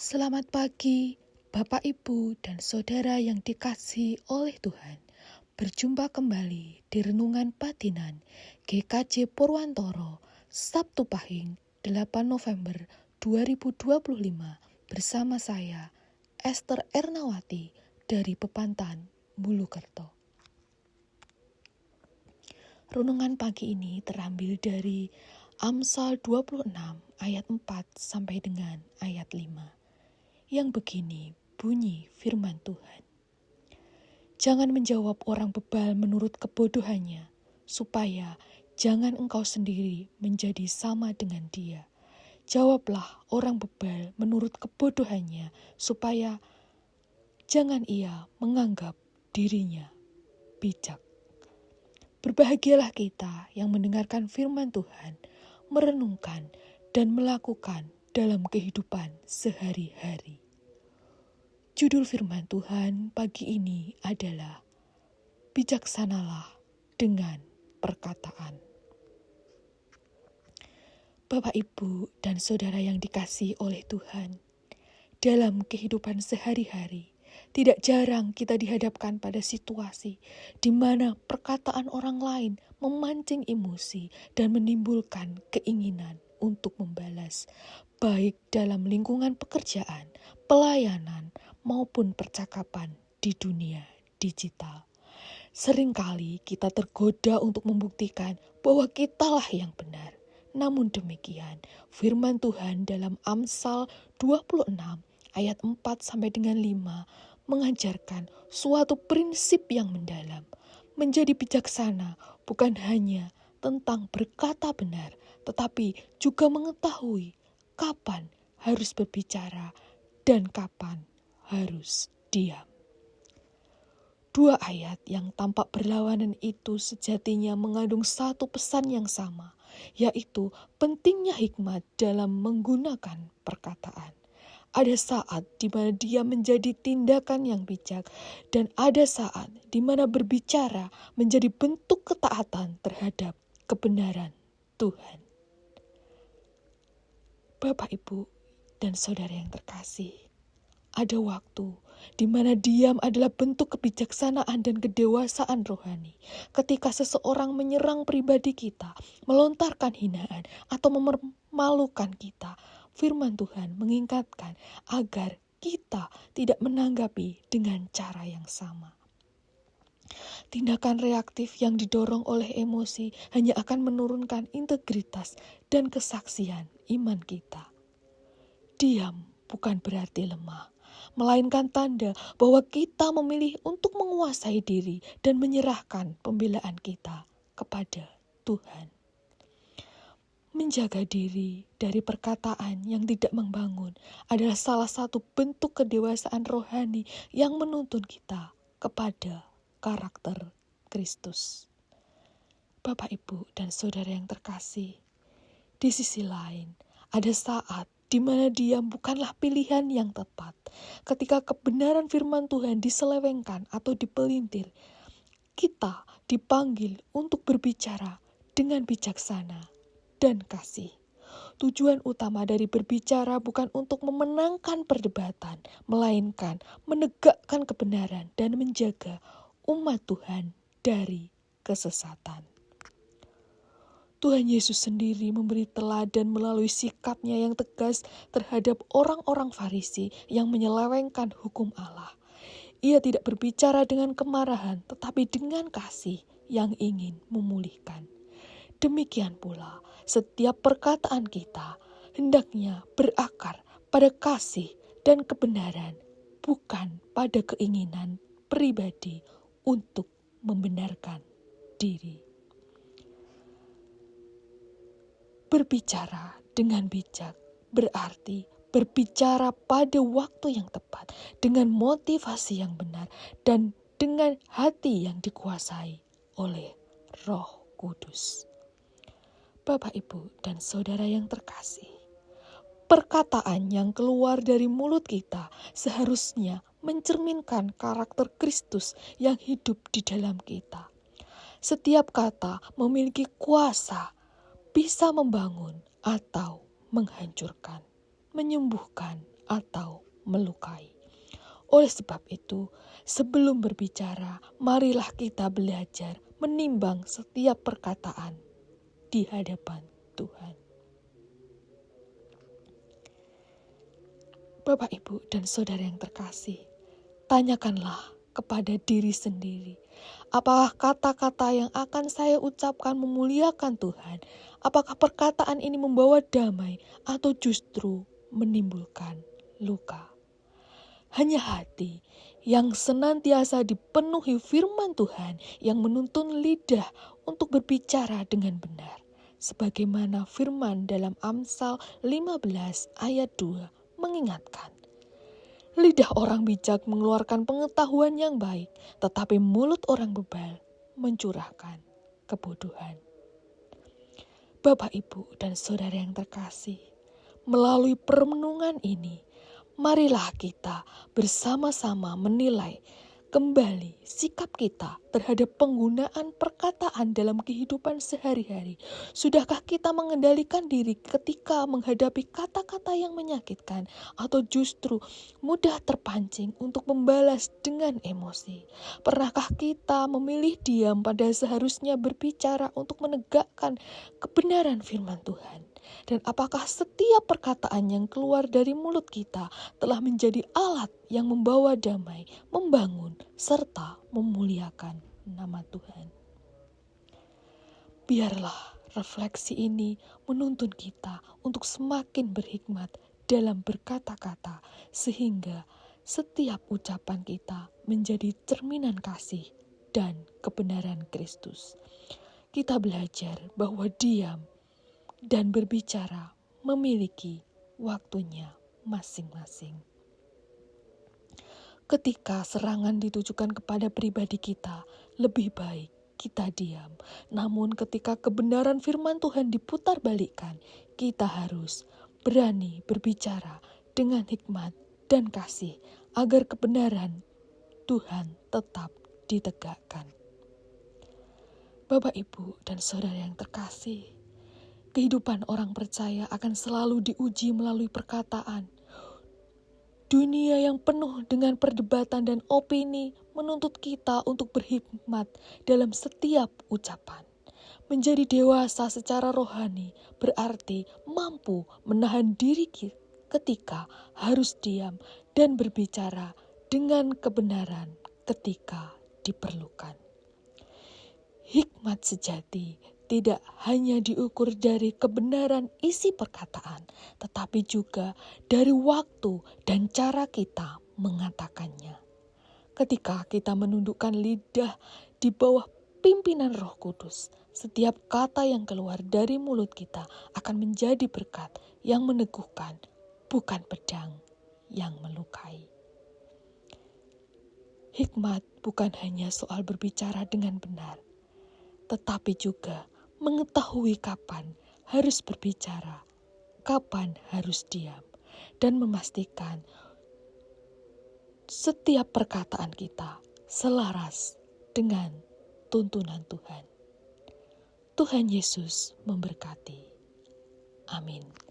Selamat pagi, Bapak, Ibu, dan Saudara yang dikasihi oleh Tuhan. Berjumpa kembali di Renungan Batinan GKJ Purwantoro, Sabtu Pahing, 8 November 2025, bersama saya, Esther Ernawati, dari Pepantan, Bulukerto. Renungan pagi ini terambil dari Amsal 26 ayat 4 sampai dengan ayat 5. Yang begini bunyi firman Tuhan. Jangan menjawab orang bebal menurut kebodohannya, supaya jangan engkau sendiri menjadi sama dengan dia. Jawablah orang bebal menurut kebodohannya, supaya jangan ia menganggap dirinya bijak. Berbahagialah kita yang mendengarkan firman Tuhan, merenungkan dan melakukan dalam kehidupan sehari-hari. Judul firman Tuhan pagi ini adalah Bijaksanalah dengan perkataan. Bapak, Ibu, dan Saudara yang dikasihi oleh Tuhan, dalam kehidupan sehari-hari, tidak jarang kita dihadapkan pada situasi di mana perkataan orang lain memancing emosi dan menimbulkan keinginan untuk membalas, baik dalam lingkungan pekerjaan, pelayanan, maupun percakapan di dunia digital. Seringkali kita tergoda untuk membuktikan bahwa kitalah yang benar. Namun demikian, firman Tuhan dalam Amsal 26 ayat 4 sampai dengan 5 mengajarkan suatu prinsip yang mendalam. Menjadi bijaksana bukan hanya tentang berkata benar, tetapi juga mengetahui kapan harus berbicara dan kapan harus diam. Dua ayat yang tampak berlawanan itu sejatinya mengandung satu pesan yang sama, yaitu pentingnya hikmat dalam menggunakan perkataan. Ada saat di mana dia menjadi tindakan yang bijak, dan ada saat di mana berbicara menjadi bentuk ketaatan terhadap kebenaran Tuhan. Bapak, Ibu, dan Saudara yang terkasih, ada waktu di mana diam adalah bentuk kebijaksanaan dan kedewasaan rohani. Ketika seseorang menyerang pribadi kita, melontarkan hinaan, atau memalukan kita, firman Tuhan mengingatkan agar kita tidak menanggapi dengan cara yang sama. Tindakan reaktif yang didorong oleh emosi hanya akan menurunkan integritas dan kesaksian iman kita. Diam bukan berarti lemah, melainkan tanda bahwa kita memilih untuk menguasai diri dan menyerahkan pembelaan kita kepada Tuhan. Menjaga diri dari perkataan yang tidak membangun adalah salah satu bentuk kedewasaan rohani yang menuntun kita kepada karakter Kristus. Bapak, Ibu, dan Saudara yang terkasih, di sisi lain ada saat di mana diam bukanlah pilihan yang tepat. Ketika kebenaran firman Tuhan diselewengkan atau dipelintir, kita dipanggil untuk berbicara dengan bijaksana dan kasih. Tujuan utama dari berbicara bukan untuk memenangkan perdebatan, melainkan menegakkan kebenaran dan menjaga umat Tuhan dari kesesatan. Tuhan Yesus sendiri memberi teladan melalui sikapnya yang tegas terhadap orang-orang Farisi yang menyelewengkan hukum Allah. Ia tidak berbicara dengan kemarahan, tetapi dengan kasih yang ingin memulihkan. Demikian pula, setiap perkataan kita hendaknya berakar pada kasih dan kebenaran, bukan pada keinginan pribadi untuk membenarkan diri. Berbicara dengan bijak berarti berbicara pada waktu yang tepat, dengan motivasi yang benar, dan dengan hati yang dikuasai oleh Roh Kudus. Bapak, Ibu, dan Saudara yang terkasih, perkataan yang keluar dari mulut kita seharusnya mencerminkan karakter Kristus yang hidup di dalam kita. Setiap kata memiliki kuasa, bisa membangun atau menghancurkan, menyembuhkan atau melukai. Oleh sebab itu, sebelum berbicara, marilah kita belajar menimbang setiap perkataan di hadapan Tuhan. Bapak, Ibu, dan saudara yang terkasih, tanyakanlah kepada diri sendiri, apakah kata-kata yang akan saya ucapkan memuliakan Tuhan? Apakah perkataan ini membawa damai atau justru menimbulkan luka? Hanya hati yang senantiasa dipenuhi firman Tuhan yang menuntun lidah untuk berbicara dengan benar. Sebagaimana firman dalam Amsal 15 ayat 2 mengingatkan, lidah orang bijak mengeluarkan pengetahuan yang baik, tetapi mulut orang bebal mencurahkan kebodohan. Bapak, Ibu, dan saudara yang terkasih, melalui perenungan ini, marilah kita bersama-sama menilai kembali sikap kita terhadap penggunaan perkataan dalam kehidupan sehari-hari. Sudahkah kita mengendalikan diri ketika menghadapi kata-kata yang menyakitkan atau justru mudah terpancing untuk membalas dengan emosi? Pernahkah kita memilih diam pada seharusnya berbicara untuk menegakkan kebenaran firman Tuhan? Dan apakah setiap perkataan yang keluar dari mulut kita telah menjadi alat yang membawa damai, membangun, serta memuliakan nama Tuhan? Biarlah refleksi ini menuntun kita untuk semakin berhikmat dalam berkata-kata, sehingga setiap ucapan kita menjadi cerminan kasih dan kebenaran Kristus. Kita belajar bahwa diam dan berbicara memiliki waktunya masing-masing. Ketika serangan ditujukan kepada pribadi kita, lebih baik kita diam. Namun ketika kebenaran firman Tuhan diputarbalikkan, kita harus berani berbicara dengan hikmat dan kasih agar kebenaran Tuhan tetap ditegakkan. Bapak, Ibu, dan saudara yang terkasih, kehidupan orang percaya akan selalu diuji melalui perkataan. Dunia yang penuh dengan perdebatan dan opini menuntut kita untuk berhikmat dalam setiap ucapan. Menjadi dewasa secara rohani berarti mampu menahan diri ketika harus diam dan berbicara dengan kebenaran ketika diperlukan. Hikmat sejati tidak hanya diukur dari kebenaran isi perkataan, tetapi juga dari waktu dan cara kita mengatakannya. Ketika kita menundukkan lidah di bawah pimpinan Roh Kudus, setiap kata yang keluar dari mulut kita akan menjadi berkat yang meneguhkan, bukan pedang yang melukai. Hikmat bukan hanya soal berbicara dengan benar, tetapi juga mengetahui kapan harus berbicara, kapan harus diam, dan memastikan setiap perkataan kita selaras dengan tuntunan Tuhan. Tuhan Yesus memberkati. Amin.